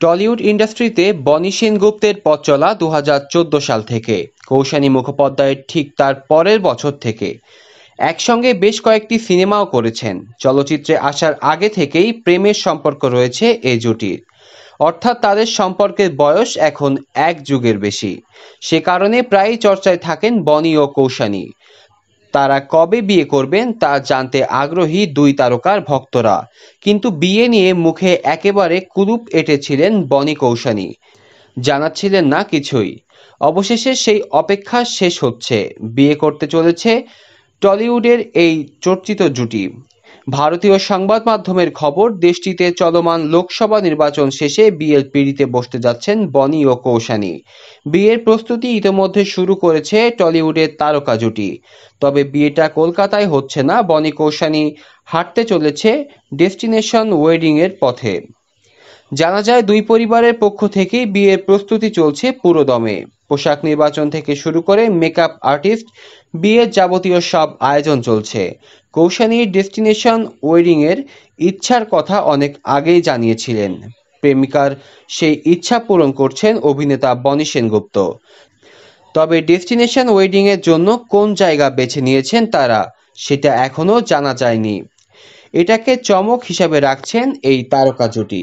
Tollywood ইন্ডাস্ট্রিতে বনি সেনগুপ্তের পথ চলা 2014 সাল থেকে। কৌশানী মুখোপাধ্যায় ঠিক তার পরের বছর থেকে। একসঙ্গে বেশ কয়েকটি সিনেমাও করেছেন। চলচ্চিত্রে আসার আগে থেকেই প্রেমের সম্পর্ক রয়েছে এই জুটির, অর্থাৎ তাদের সম্পর্কের বয়স এখন এক যুগের বেশি। সে কারণে প্রায়ই চর্চায় থাকেন বনি ও কৌশানী। তারা কবে বিয়ে করবেন তা জানতে আগ্রহী দুই তারকার ভক্তরা, কিন্তু বিয়ে নিয়ে মুখে একেবারে কুলুপ এঁটেছিলেন বনি কৌশানী, জানাচ্ছিলেন না কিছুই। অবশেষে সেই অপেক্ষা শেষ হচ্ছে। বিয়ে করতে চলেছে টলিউডের এই চর্চিত জুটি। ভারতীয় সংবাদ মাধ্যমের খবর, দেশটিতে চলমান লোকসভা নির্বাচন শেষে বিয়ের পিঁড়িতে বসতে যাচ্ছেন বনি ও কৌশানী। বিয়ের প্রস্তুতি ইতোমধ্যে শুরু করেছে টলিউডের তারকা জুটি। তবে বিয়েটা কলকাতায় হচ্ছে না, বনি কৌশানী হাঁটতে চলেছে ডেস্টিনেশন ওয়েডিং এর পথে। জানা যায় দুই পরিবারের পক্ষ থেকেই বিয়ের প্রস্তুতি চলছে পুরোদমে। পোশাক নির্বাচন থেকে শুরু করে মেকআপ আর্টিস্ট, বিয়ের যাবতীয় সব আয়োজন চলছে। কৌশানীর ডেস্টিনেশন ওয়েডিং এর ইচ্ছার কথা অনেক আগেই জানিয়েছিলেন। প্রেমিকার সেই ইচ্ছা পূরণ করছেন অভিনেতা বনি সেনগুপ্ত। তবে ডেস্টিনেশন ওয়েডিং এর জন্য কোন জায়গা বেছে নিয়েছেন তারা, সেটা এখনো জানা যায়নি। এটাকে চমক হিসাবে রাখছেন এই তারকা জুটি।